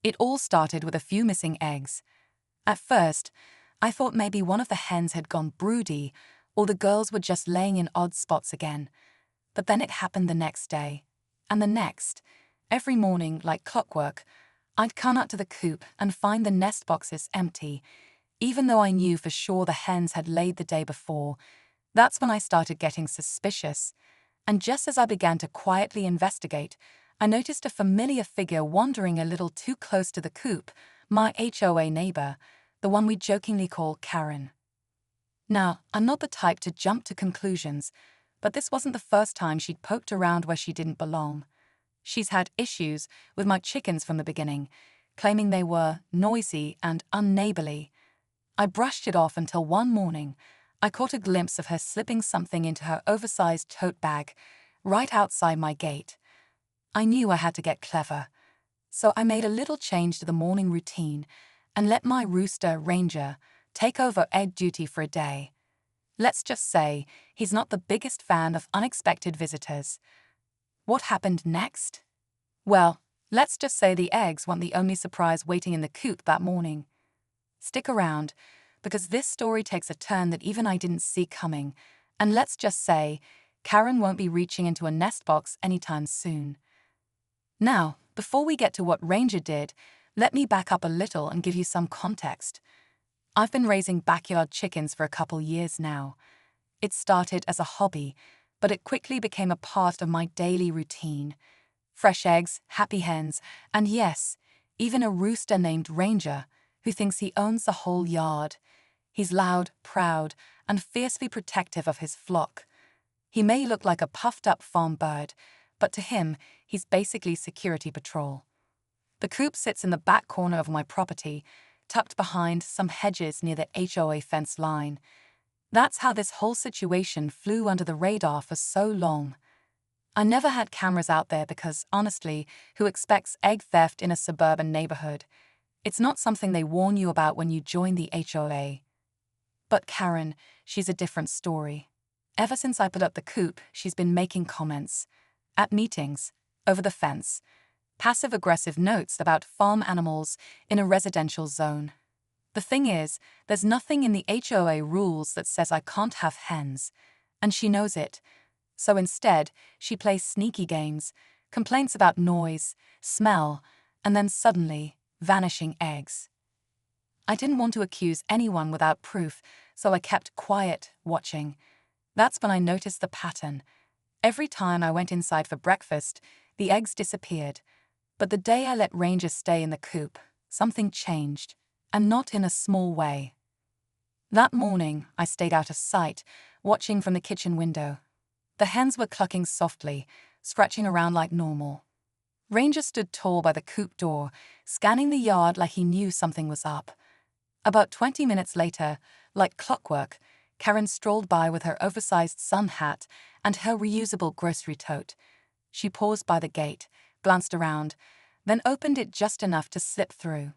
It all started with a few missing eggs. At first, I thought maybe one of the hens had gone broody, or the girls were just laying in odd spots again. But then it happened the next day. And the next. Every morning, like clockwork, I'd come out to the coop and find the nest boxes empty, even though I knew for sure the hens had laid the day before. That's when I started getting suspicious. And just as I began to quietly investigate, I noticed a familiar figure wandering a little too close to the coop, my HOA neighbor, the one we jokingly call Karen. Now, I'm not the type to jump to conclusions, but this wasn't the first time she'd poked around where she didn't belong. She's had issues with my chickens from the beginning, claiming they were noisy and unneighborly. I brushed it off until one morning, I caught a glimpse of her slipping something into her oversized tote bag right outside my gate. I knew I had to get clever, so I made a little change to the morning routine and let my rooster, Ranger, take over egg duty for a day. Let's just say he's not the biggest fan of unexpected visitors. What happened next? Well, let's just say the eggs weren't the only surprise waiting in the coop that morning. Stick around, because this story takes a turn that even I didn't see coming, and let's just say Karen won't be reaching into a nest box anytime soon. Now, before we get to what Ranger did, let me back up a little and give you some context. I've been raising backyard chickens for a couple years now. It started as a hobby, but it quickly became a part of my daily routine. Fresh eggs, happy hens, and yes, even a rooster named Ranger, who thinks he owns the whole yard. He's loud, proud, and fiercely protective of his flock. He may look like a puffed-up farm bird, but to him, he's basically security patrol. The coop sits in the back corner of my property, tucked behind some hedges near the HOA fence line. That's how this whole situation flew under the radar for so long. I never had cameras out there because, honestly, who expects egg theft in a suburban neighborhood? It's not something they warn you about when you join the HOA. But Karen, she's a different story. Ever since I put up the coop, she's been making comments. At meetings, over the fence, passive-aggressive notes about farm animals in a residential zone. The thing is, there's nothing in the HOA rules that says I can't have hens, and she knows it. So instead, she plays sneaky games, complaints about noise, smell, and then suddenly, vanishing eggs. I didn't want to accuse anyone without proof, so I kept quiet, watching. That's when I noticed the pattern. Every time I went inside for breakfast, the eggs disappeared. But the day I let Ranger stay in the coop, something changed, and not in a small way. That morning, I stayed out of sight, watching from the kitchen window. The hens were clucking softly, scratching around like normal. Ranger stood tall by the coop door, scanning the yard like he knew something was up. About 20 minutes later, like clockwork, Karen strolled by with her oversized sun hat and her reusable grocery tote. She paused by the gate, glanced around, then opened it just enough to slip through.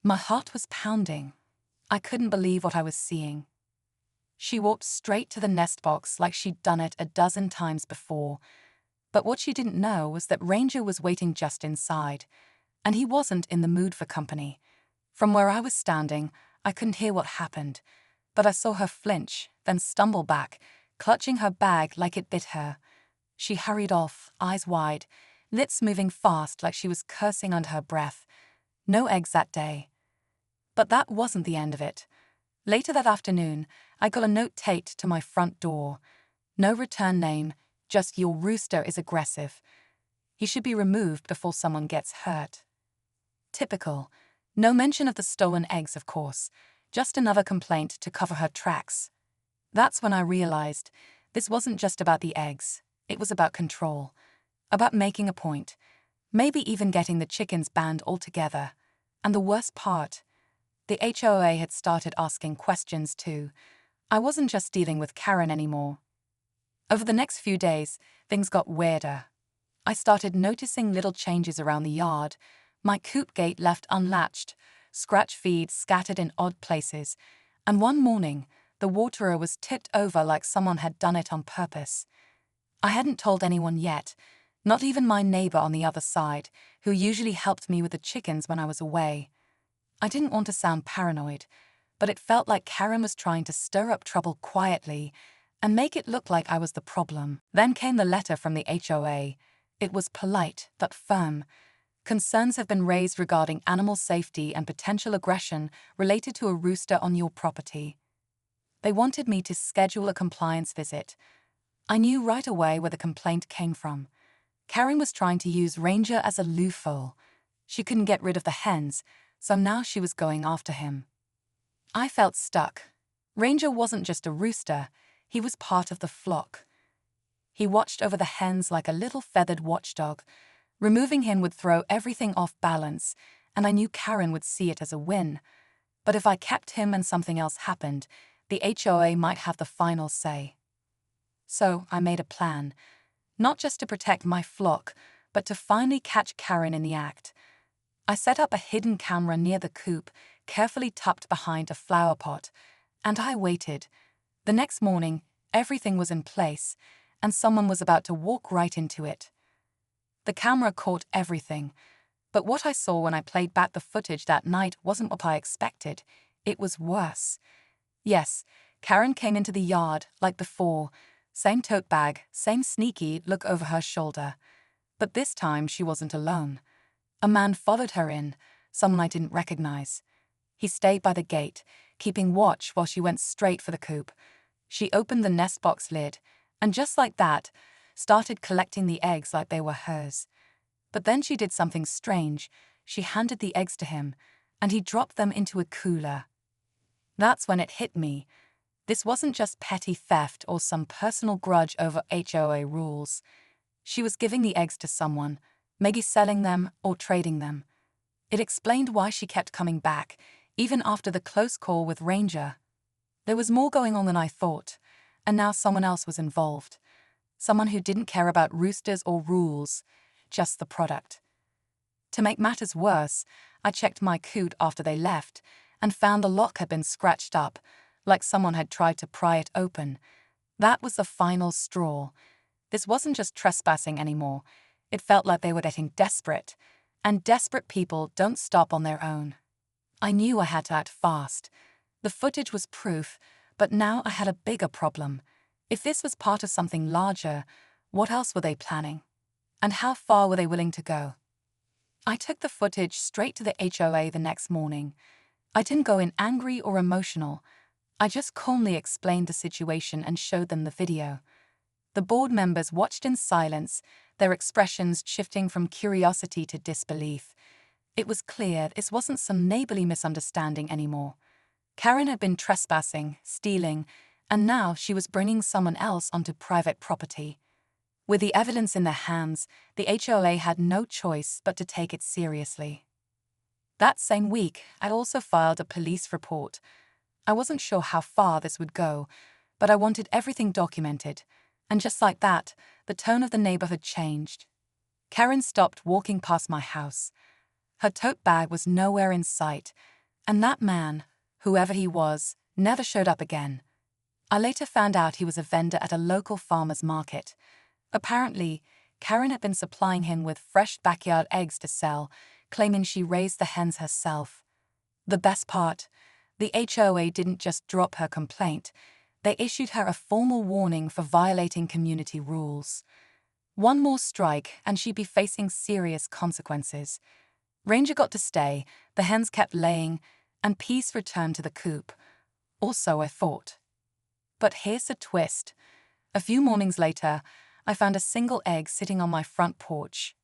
My heart was pounding. I couldn't believe what I was seeing. She walked straight to the nest box like she'd done it a dozen times before. But what she didn't know was that Ranger was waiting just inside, and he wasn't in the mood for company. From where I was standing, I couldn't hear what happened, but I saw her flinch, then stumble back, clutching her bag like it bit her. She hurried off, eyes wide, lips moving fast like she was cursing under her breath. No eggs that day. But that wasn't the end of it. Later that afternoon, I got a note taped to my front door. No return name, just "Your rooster is aggressive. He should be removed before someone gets hurt." Typical. No mention of the stolen eggs, of course. Just another complaint to cover her tracks. That's when I realized this wasn't just about the eggs. It was about control. About making a point. Maybe even getting the chickens banned altogether. And the worst part, the HOA had started asking questions too. I wasn't just dealing with Karen anymore. Over the next few days, things got weirder. I started noticing little changes around the yard. My coop gate left unlatched, scratch feeds scattered in odd places, and one morning, the waterer was tipped over like someone had done it on purpose. I hadn't told anyone yet, not even my neighbor on the other side, who usually helped me with the chickens when I was away. I didn't want to sound paranoid, but it felt like Karen was trying to stir up trouble quietly and make it look like I was the problem. Then came the letter from the HOA. It was polite but firm. Concerns have been raised regarding animal safety and potential aggression related to a rooster on your property. They wanted me to schedule a compliance visit. I knew right away where the complaint came from. Karen was trying to use Ranger as a loophole. She couldn't get rid of the hens, so now she was going after him. I felt stuck. Ranger wasn't just a rooster, he was part of the flock. He watched over the hens like a little feathered watchdog. Removing him would throw everything off balance, and I knew Karen would see it as a win. But if I kept him and something else happened, the HOA might have the final say. So I made a plan, not just to protect my flock, but to finally catch Karen in the act. I set up a hidden camera near the coop, carefully tucked behind a flower pot, and I waited. The next morning, everything was in place, and someone was about to walk right into it. The camera caught everything, but what I saw when I played back the footage that night wasn't what I expected. It was worse. Yes, Karen came into the yard like before, same tote bag, same sneaky look over her shoulder. But this time she wasn't alone. A man followed her in, someone I didn't recognize. He stayed by the gate, keeping watch while she went straight for the coop. She opened the nest box lid, and just like that, started collecting the eggs like they were hers. But then she did something strange. She handed the eggs to him, and he dropped them into a cooler. That's when it hit me. This wasn't just petty theft or some personal grudge over HOA rules. She was giving the eggs to someone, maybe selling them or trading them. It explained why she kept coming back, even after the close call with Ranger. There was more going on than I thought, and now someone else was involved. Someone who didn't care about roosters or rules, just the product. To make matters worse, I checked my coop after they left and found the lock had been scratched up, like someone had tried to pry it open. That was the final straw. This wasn't just trespassing anymore. It felt like they were getting desperate, and desperate people don't stop on their own. I knew I had to act fast. The footage was proof, but now I had a bigger problem. If this was part of something larger, what else were they planning? And how far were they willing to go? I took the footage straight to the HOA the next morning. I didn't go in angry or emotional. I just calmly explained the situation and showed them the video. The board members watched in silence, their expressions shifting from curiosity to disbelief. It was clear this wasn't some neighborly misunderstanding anymore. Karen had been trespassing, stealing, and now she was bringing someone else onto private property. With the evidence in their hands, the HOA had no choice but to take it seriously. That same week, I also filed a police report. I wasn't sure how far this would go, but I wanted everything documented. And just like that, the tone of the neighborhood changed. Karen stopped walking past my house. Her tote bag was nowhere in sight, and that man, whoever he was, never showed up again. I later found out he was a vendor at a local farmer's market. Apparently, Karen had been supplying him with fresh backyard eggs to sell, claiming she raised the hens herself. The best part, the HOA didn't just drop her complaint. They issued her a formal warning for violating community rules. One more strike and she'd be facing serious consequences. Ranger got to stay, the hens kept laying, and peace returned to the coop. Or so I thought. But here's the twist. A few mornings later, I found a single egg sitting on my front porch.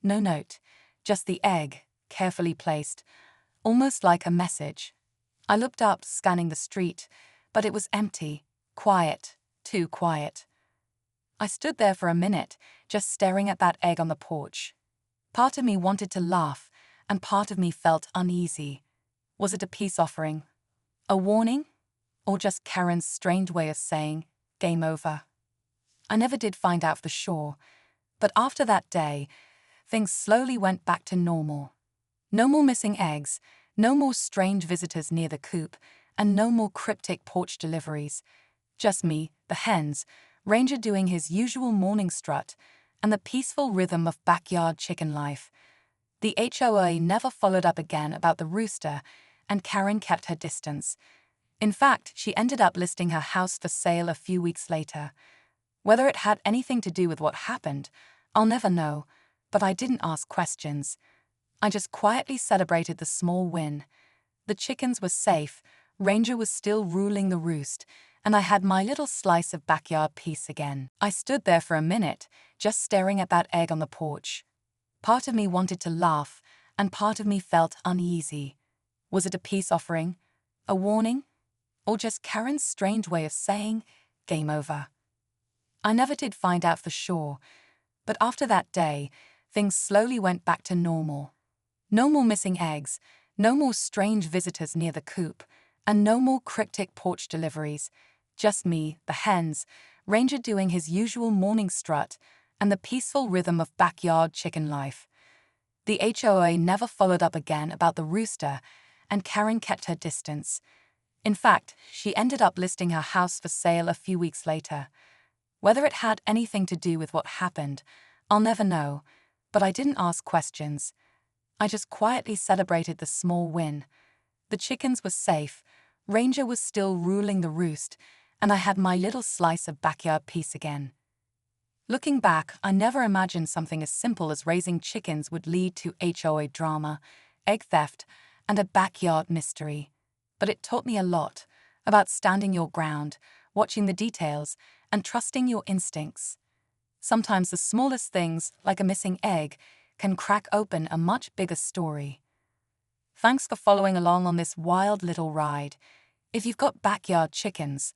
No note, just the egg, carefully placed, almost like a message. I looked up, scanning the street, but it was empty, quiet, too quiet. I stood there for a minute, just staring at that egg on the porch. Part of me wanted to laugh, and part of me felt uneasy. Was it a peace offering? A warning? Or just Karen's strange way of saying, game over? I never did find out for sure, but after that day, things slowly went back to normal. No more missing eggs, no more strange visitors near the coop, and no more cryptic porch deliveries. Just me, the hens, Ranger doing his usual morning strut, and the peaceful rhythm of backyard chicken life. The HOA never followed up again about the rooster, and Karen kept her distance. In fact, she ended up listing her house for sale a few weeks later. Whether it had anything to do with what happened, I'll never know, but I didn't ask questions. I just quietly celebrated the small win. The chickens were safe, Ranger was still ruling the roost, and I had my little slice of backyard peace again. I stood there for a minute, just staring at that egg on the porch. Part of me wanted to laugh, and part of me felt uneasy. Was it a peace offering? A warning? Or just Karen's strange way of saying, game over? I never did find out for sure, but after that day, things slowly went back to normal. No more missing eggs, no more strange visitors near the coop, and no more cryptic porch deliveries. Just me, the hens, Ranger doing his usual morning strut, and the peaceful rhythm of backyard chicken life. The HOA never followed up again about the rooster, and Karen kept her distance. In fact, she ended up listing her house for sale a few weeks later. Whether it had anything to do with what happened, I'll never know, but I didn't ask questions. I just quietly celebrated the small win. The chickens were safe, Ranger was still ruling the roost, and I had my little slice of backyard peace again. Looking back, I never imagined something as simple as raising chickens would lead to HOA drama, egg theft, and a backyard mystery. But it taught me a lot about standing your ground, watching the details, and trusting your instincts. Sometimes the smallest things, like a missing egg, can crack open a much bigger story. Thanks for following along on this wild little ride. If you've got backyard chickens,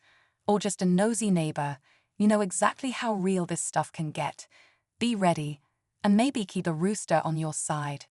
or just a nosy neighbor, you know exactly how real this stuff can get. Be ready, and maybe keep a rooster on your side.